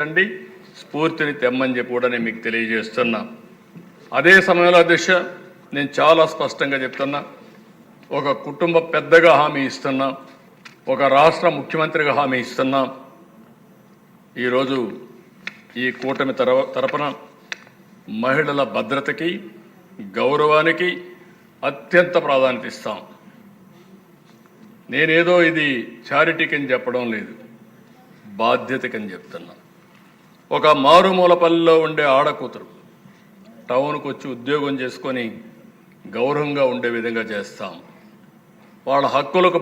రండి స్ఫూర్తిని తెమ్మని చెప్పి కూడా నేను మీకు తెలియజేస్తున్నా. అదే సమయంలో అధ్యక్ష నేను చాలా స్పష్టంగా చెప్తున్నా, ఒక కుటుంబ పెద్దగా హామీ ఇస్తున్నా, ఒక రాష్ట్ర ముఖ్యమంత్రిగా హామీ ఇస్తున్నా. ఈరోజు ఈ కూటమి తరపున మహిళల భద్రతకి గౌరవానికి అత్యంత ప్రాధాన్యత ఇస్తాం. నేనేదో ఇది చారిటీకని చెప్పడం లేదు, బాధ్యతకని చెప్తున్నా. ఒక మారుమూల పల్లెలో ఉండే ఆడకూతురు టౌన్కు వచ్చి ఉద్యోగం చేసుకొని గౌరవంగా ఉండే విధంగా చేస్తాం. వాళ్ళ హక్కులకు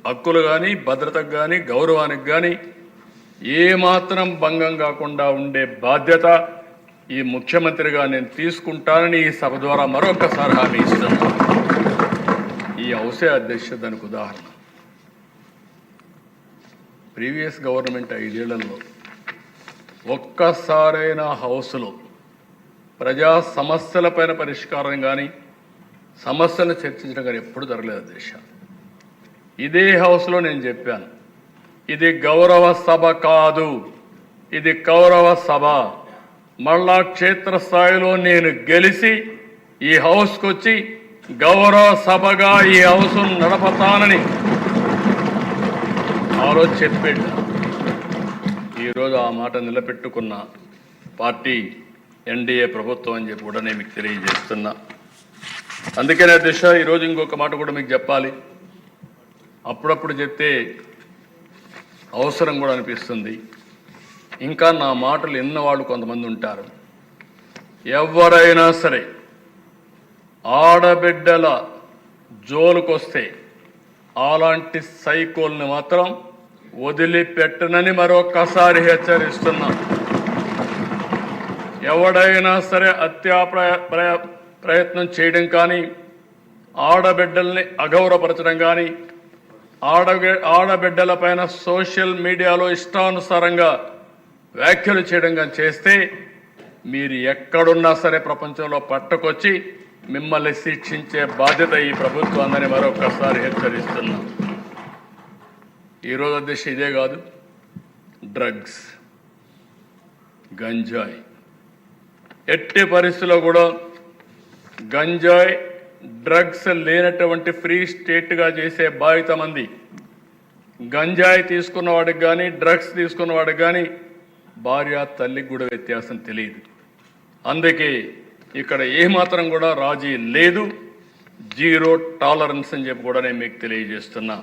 హక్కులు కానీ భద్రతకు కానీ గౌరవానికి కానీ ఏమాత్రం భంగం కాకుండా ఉండే బాధ్యత ఈ ముఖ్యమంత్రిగా నేను తీసుకుంటానని ఈ సభ ద్వారా మరొకసారి హామీ ఇస్తున్నాను. ఈ హౌసే అధ్యక్ష దానికి ఉదాహరణ. ప్రీవియస్ గవర్నమెంట్ 5 ఏళ్లలో ఒక్కసారైనా హౌస్లో ప్రజా సమస్యలపైన పరిష్కారం కానీ సమస్యలను చర్చించడం కానీ ఎప్పుడు జరగలేదు అధ్యక్ష. ఇదే హౌస్లో నేను చెప్పాను, ఇది గౌరవ సభ కాదు, ఇది కౌరవ సభ. మళ్ళా క్షేత్రస్థాయిలో నేను గెలిచి ఈ హౌస్కి వచ్చి గౌరవ సభగా ఈ హౌస్ను నడపతానని ఆలోచన చెప్పాడు. ఈరోజు ఆ మాట నిలబెట్టుకున్న పార్టీ ఎన్డీఏ ప్రభుత్వం అని చెప్పి కూడా నేను మీకు తెలియజేస్తున్నా. అందుకనే దిశ ఈరోజు ఇంకొక మాట కూడా మీకు చెప్పాలి. అప్పుడప్పుడు చెప్తే అవసరం కూడా అనిపిస్తుంది. ఇంకా నా మాటలు విన్నవాళ్ళు కొంతమంది ఉంటారు. ఎవరైనా సరే ఆడబిడ్డల జోలుకొస్తే అలాంటి సైకోల్ని మాత్రం వదిలిపెట్టనని మరొకసారి హెచ్చరిస్తున్నాం. ఎవడైనా సరే హత్యా ప్రయత్నం చేయడం కానీ, ఆడబిడ్డల్ని అగౌరవపరచడం కానీ, ఆడబిడ్డలపైన సోషల్ మీడియాలో ఇష్టానుసారంగా వ్యాఖ్యలు చేయడం కానీ చేస్తే మీరు ఎక్కడున్నా సరే ప్రపంచంలో పట్టుకొచ్చి మిమ్మల్ని శిక్షించే బాధ్యత ఈ ప్రభుత్వాన్ని మరొకసారి హెచ్చరిస్తున్నాం. ఈరోజు అధ్యక్ష ఇదే కాదు, డ్రగ్స్, గంజాయి, ఎట్టి పరిస్థితుల్లో కూడా గంజాయి డ్రగ్స్ లేనటువంటి ఫ్రీ స్టేట్గా చేసే బాధ్యత మంది. గంజాయి తీసుకున్న వాడికి కానీ డ్రగ్స్ తీసుకున్న వాడికి కానీ భార్య తల్లికి కూడా వ్యత్యాసం తెలియదు. అందుకే ఇక్కడ ఏమాత్రం కూడా రాజీ లేదు, జీరో టాలరెన్స్ అని చెప్పి కూడా నేను మీకు తెలియజేస్తున్నా.